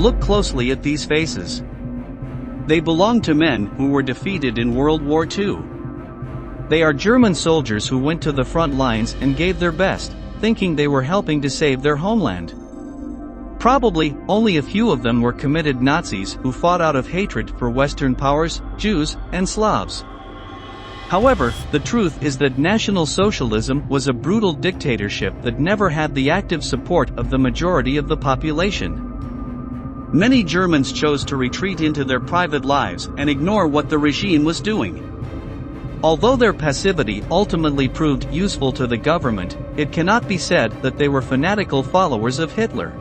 Look closely at these faces. They belong to men who were defeated in World War II. They are German soldiers who went to the front lines and gave their best, thinking they were helping to save their homeland. Probably, only a few of them were committed Nazis who fought out of hatred for Western powers, Jews, and Slavs. However, the truth is that National Socialism was a brutal dictatorship that never had the active support of the majority of the population. Many Germans chose to retreat into their private lives and ignore what the regime was doing. Although their passivity ultimately proved useful to the government, it cannot be said that they were fanatical followers of Hitler.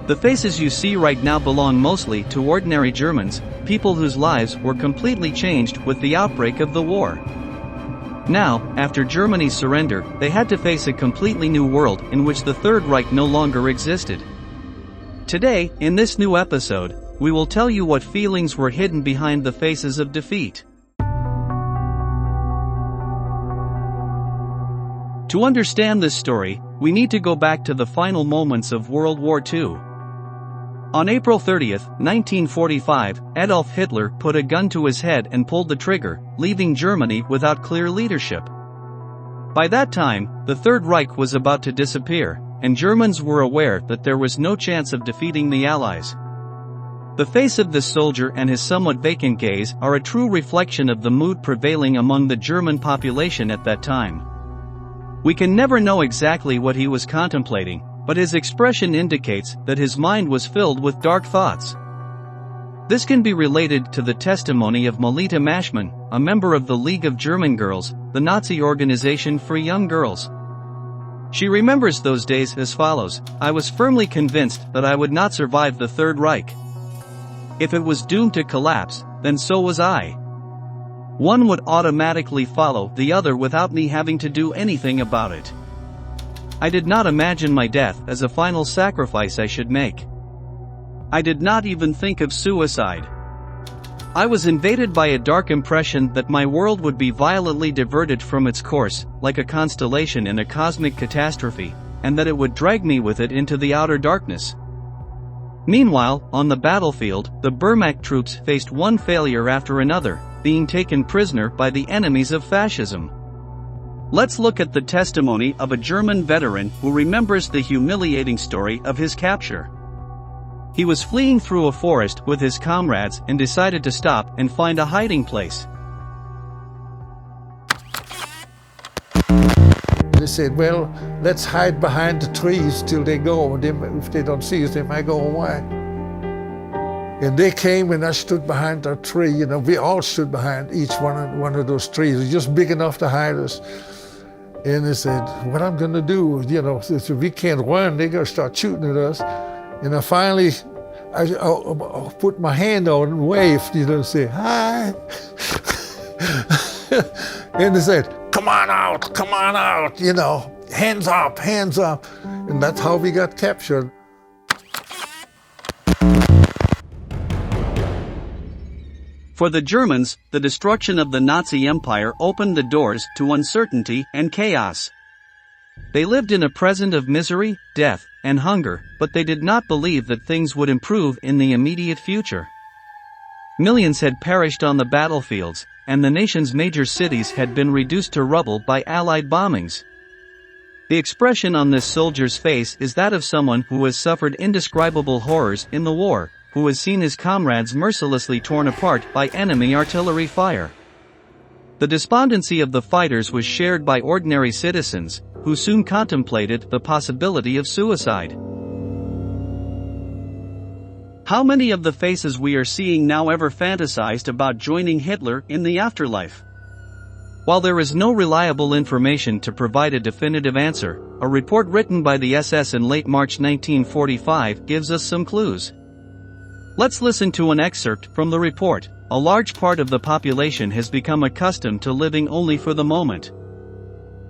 The faces you see right now belong mostly to ordinary Germans, people whose lives were completely changed with the outbreak of the war. Now, after Germany's surrender, they had to face a completely new world in which the Third Reich no longer existed. Today, in this new episode, we will tell you what feelings were hidden behind the faces of defeat. To understand this story, we need to go back to the final moments of World War II. On April 30, 1945, Adolf Hitler put a gun to his head and pulled the trigger, leaving Germany without clear leadership. By that time, the Third Reich was about to disappear, and Germans were aware that there was no chance of defeating the Allies. The face of this soldier and his somewhat vacant gaze are a true reflection of the mood prevailing among the German population at that time. We can never know exactly what he was contemplating, but his expression indicates that his mind was filled with dark thoughts. This can be related to the testimony of Melita Maschmann, a member of the League of German Girls, the Nazi organization for young girls. She remembers those days as follows: "I was firmly convinced that I would not survive the Third Reich. If it was doomed to collapse, then so was I. One would automatically follow the other without me having to do anything about it. I did not imagine my death as a final sacrifice I should make. I did not even think of suicide. I was invaded by a dark impression that my world would be violently diverted from its course, like a constellation in a cosmic catastrophe, and that it would drag me with it into the outer darkness." Meanwhile, on the battlefield, the Wehrmacht troops faced one failure after another, being taken prisoner by the enemies of fascism. Let's look at the testimony of a German veteran who remembers the humiliating story of his capture. He was fleeing through a forest with his comrades and decided to stop and find a hiding place. They said, "Well, let's hide behind the trees till they go. If they don't see us, they might go away." And they came and I stood behind that tree. We all stood behind each one of those trees. It was just big enough to hide us. And they said, "What I'm gonna do, if we can't run, they're gonna start shooting at us." And I finally, I put my hand out and waved, say, "Hi." And they said, come on out, hands up, hands up. And that's how we got captured. For the Germans, the destruction of the Nazi Empire opened the doors to uncertainty and chaos. They lived in a present of misery, death, and hunger, but they did not believe that things would improve in the immediate future. Millions had perished on the battlefields, and the nation's major cities had been reduced to rubble by Allied bombings. The expression on this soldier's face is that of someone who has suffered indescribable horrors in the war, who has seen his comrades mercilessly torn apart by enemy artillery fire. The despondency of the fighters was shared by ordinary citizens, who soon contemplated the possibility of suicide. How many of the faces we are seeing now ever fantasized about joining Hitler in the afterlife? While there is no reliable information to provide a definitive answer, a report written by the SS in late March 1945 gives us some clues. Let's listen to an excerpt from the report. A large part of the population has become accustomed to living only for the moment.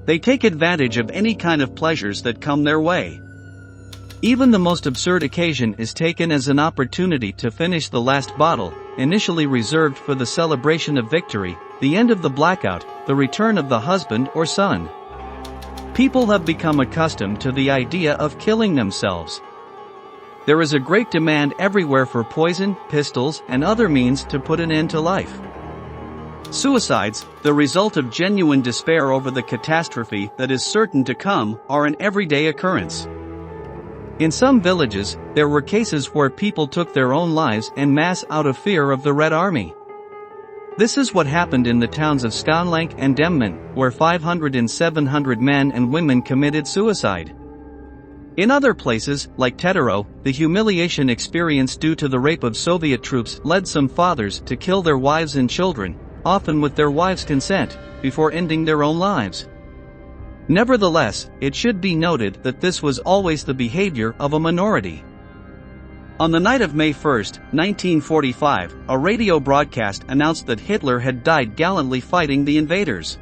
They take advantage of any kind of pleasures that come their way. Even the most absurd occasion is taken as an opportunity to finish the last bottle, initially reserved for the celebration of victory, the end of the blackout, the return of the husband or son. People have become accustomed to the idea of killing themselves. There is a great demand everywhere for poison, pistols, and other means to put an end to life. Suicides, the result of genuine despair over the catastrophe that is certain to come, are an everyday occurrence. In some villages, there were cases where people took their own lives en masse out of fear of the Red Army. This is what happened in the towns of Skanlank and Demmin, where 500 and 700 men and women committed suicide. In other places, like Tetero, the humiliation experienced due to the rape of Soviet troops led some fathers to kill their wives and children, often with their wives' consent, before ending their own lives. Nevertheless, it should be noted that this was always the behavior of a minority. On the night of May 1, 1945, a radio broadcast announced that Hitler had died gallantly fighting the invaders.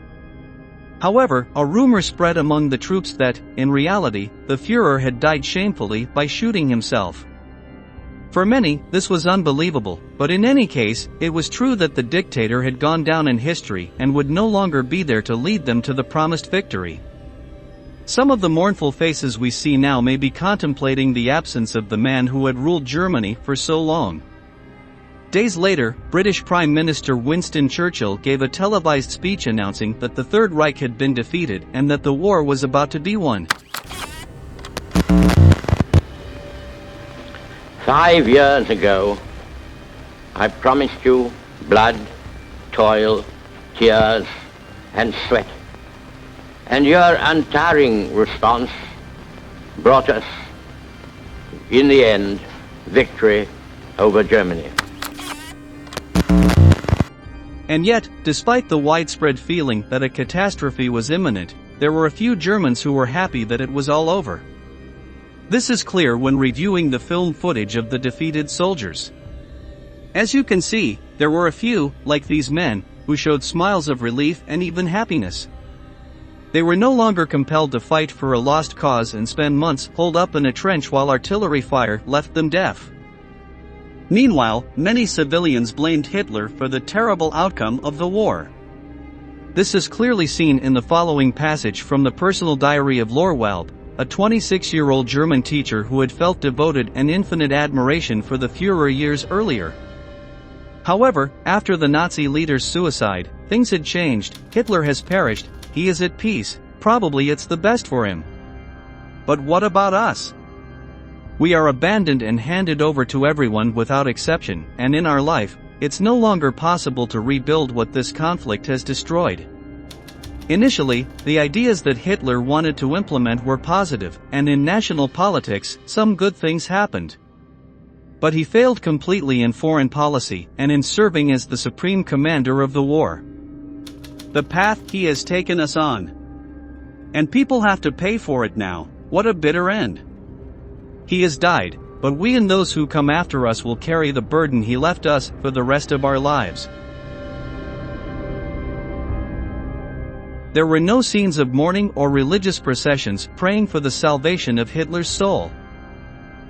However, a rumor spread among the troops that, in reality, the Führer had died shamefully by shooting himself. For many, this was unbelievable, but in any case, it was true that the dictator had gone down in history and would no longer be there to lead them to the promised victory. Some of the mournful faces we see now may be contemplating the absence of the man who had ruled Germany for so long. Days later, British Prime Minister Winston Churchill gave a televised speech announcing that the Third Reich had been defeated and that the war was about to be won. 5 years ago, I promised you blood, toil, tears, and sweat. And your untiring response brought us, in the end, victory over Germany. And yet, despite the widespread feeling that a catastrophe was imminent, there were a few Germans who were happy that it was all over. This is clear when reviewing the film footage of the defeated soldiers. As you can see, there were a few, like these men, who showed smiles of relief and even happiness. They were no longer compelled to fight for a lost cause and spend months holed up in a trench while artillery fire left them deaf. Meanwhile, many civilians blamed Hitler for the terrible outcome of the war. This is clearly seen in the following passage from the personal diary of Lorwald, a 26-year-old German teacher who had felt devoted and infinite admiration for the Führer years earlier. However, after the Nazi leader's suicide, things had changed. Hitler has perished, he is at peace, probably it's the best for him. But what about us? We are abandoned and handed over to everyone without exception, and in our life, it's no longer possible to rebuild what this conflict has destroyed. Initially, the ideas that Hitler wanted to implement were positive, and in national politics, some good things happened. But he failed completely in foreign policy and in serving as the supreme commander of the war. The path he has taken us on. And people have to pay for it now. What a bitter end. He has died, but we and those who come after us will carry the burden he left us for the rest of our lives. There were no scenes of mourning or religious processions praying for the salvation of Hitler's soul.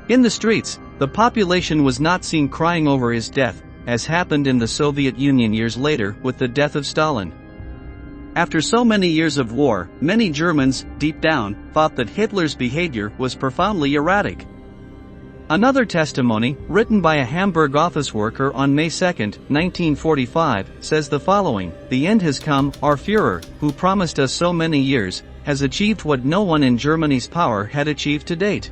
In the streets, the population was not seen crying over his death, as happened in the Soviet Union years later with the death of Stalin. After so many years of war, many Germans, deep down, thought that Hitler's behavior was profoundly erratic. Another testimony, written by a Hamburg office worker on May 2, 1945, says the following: "The end has come, our Führer, who promised us so many years, has achieved what no one in Germany's power had achieved to date.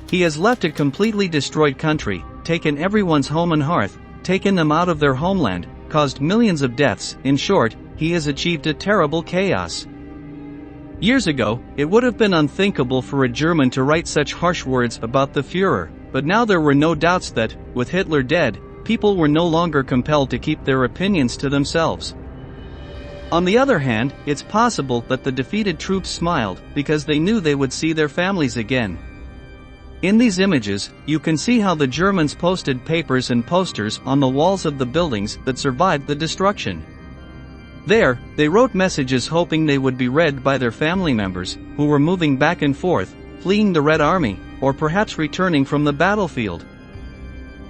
He has left a completely destroyed country, taken everyone's home and hearth, taken them out of their homeland, caused millions of deaths. In short, he has achieved a terrible chaos." Years ago, it would have been unthinkable for a German to write such harsh words about the Führer, but now there were no doubts that, with Hitler dead, people were no longer compelled to keep their opinions to themselves. On the other hand, it's possible that the defeated troops smiled because they knew they would see their families again. In these images, you can see how the Germans posted papers and posters on the walls of the buildings that survived the destruction. There, they wrote messages hoping they would be read by their family members, who were moving back and forth, fleeing the Red Army, or perhaps returning from the battlefield.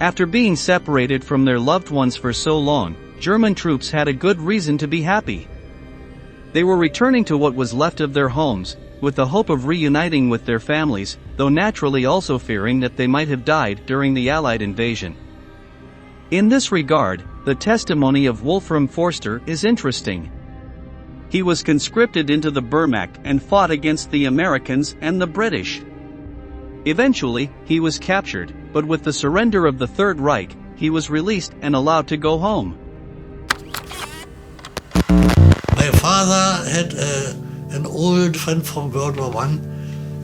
After being separated from their loved ones for so long, German troops had a good reason to be happy. They were returning to what was left of their homes, with the hope of reuniting with their families, though naturally also fearing that they might have died during the Allied invasion. In this regard, the testimony of Wolfram Forster is interesting. He was conscripted into the Wehrmacht and fought against the Americans and the British. Eventually, he was captured, but with the surrender of the Third Reich, he was released and allowed to go home. My father had an old friend from World War I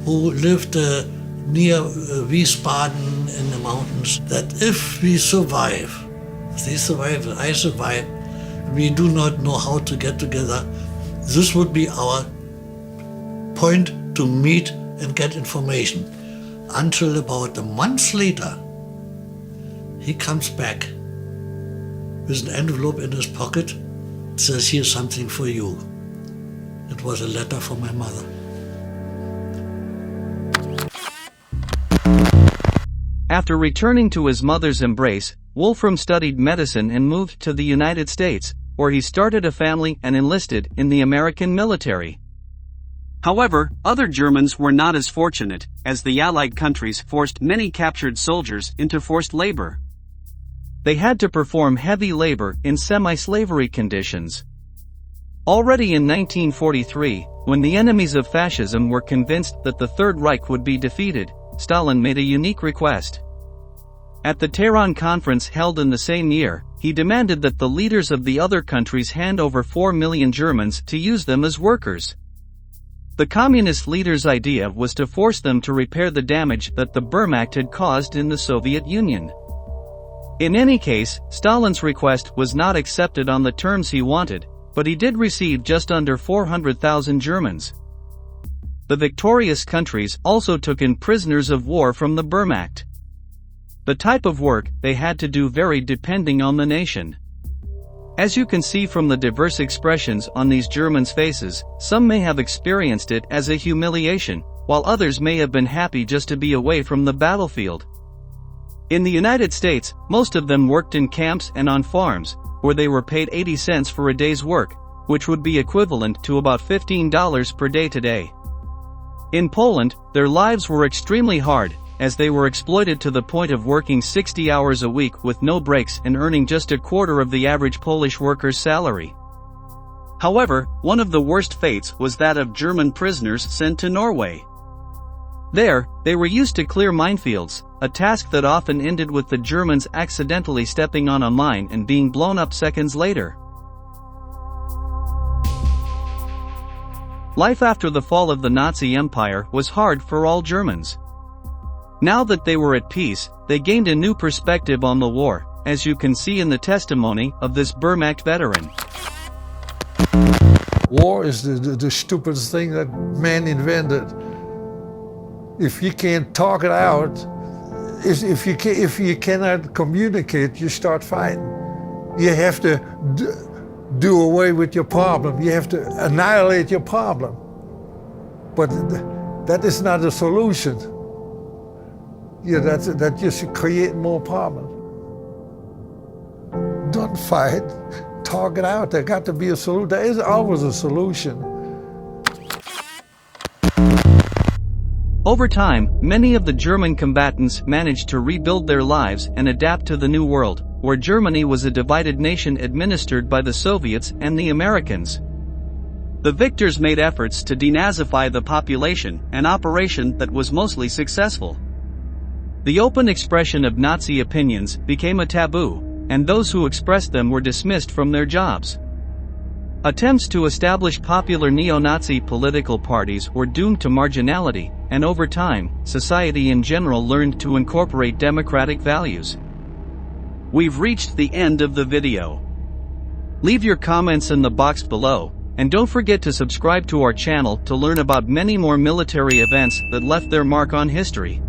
who lived near Wiesbaden in the mountains, that if we survive, they survive, I survive, we do not know how to get together, this would be our point to meet and get information. Until about a month later, he comes back with an envelope in his pocket, says, "Here's something for you." It was a letter from my mother. After returning to his mother's embrace, Wolfram studied medicine and moved to the United States, where he started a family and enlisted in the American military. However, other Germans were not as fortunate, as the Allied countries forced many captured soldiers into forced labor. They had to perform heavy labor in semi-slavery conditions. Already in 1943, when the enemies of fascism were convinced that the Third Reich would be defeated, Stalin made a unique request. At the Tehran conference held in the same year, he demanded that the leaders of the other countries hand over 4 million Germans to use them as workers. The communist leaders' idea was to force them to repair the damage that the Wehrmacht had caused in the Soviet Union. In any case, Stalin's request was not accepted on the terms he wanted, but he did receive just under 400,000 Germans. The victorious countries also took in prisoners of war from the Wehrmacht. The type of work they had to do varied depending on the nation. As you can see from the diverse expressions on these Germans' faces, some may have experienced it as a humiliation, while others may have been happy just to be away from the battlefield. In the United States, most of them worked in camps and on farms, where they were paid 80 cents for a day's work, which would be equivalent to about $15 per day today. In Poland, their lives were extremely hard, as they were exploited to the point of working 60 hours a week with no breaks and earning just a quarter of the average Polish worker's salary. However, one of the worst fates was that of German prisoners sent to Norway. There, they were used to clear minefields, a task that often ended with the Germans accidentally stepping on a mine and being blown up seconds later. Life after the fall of the Nazi Empire was hard for all Germans. Now that they were at peace, they gained a new perspective on the war, as you can see in the testimony of this Wehrmacht veteran. War is the stupidest thing that man invented. If you can't talk it out, if you cannot communicate, you start fighting. You have to do away with your problem. You have to annihilate your problem. But that is not a solution. That just create more problems. Don't fight. Talk it out. There got to be a solution. There is always a solution. Over time, many of the German combatants managed to rebuild their lives and adapt to the new world, where Germany was a divided nation administered by the Soviets and the Americans. The victors made efforts to denazify the population, an operation that was mostly successful. The open expression of Nazi opinions became a taboo, and those who expressed them were dismissed from their jobs. Attempts to establish popular neo-Nazi political parties were doomed to marginality, and over time, society in general learned to incorporate democratic values. We've reached the end of the video. Leave your comments in the box below, and don't forget to subscribe to our channel to learn about many more military events that left their mark on history.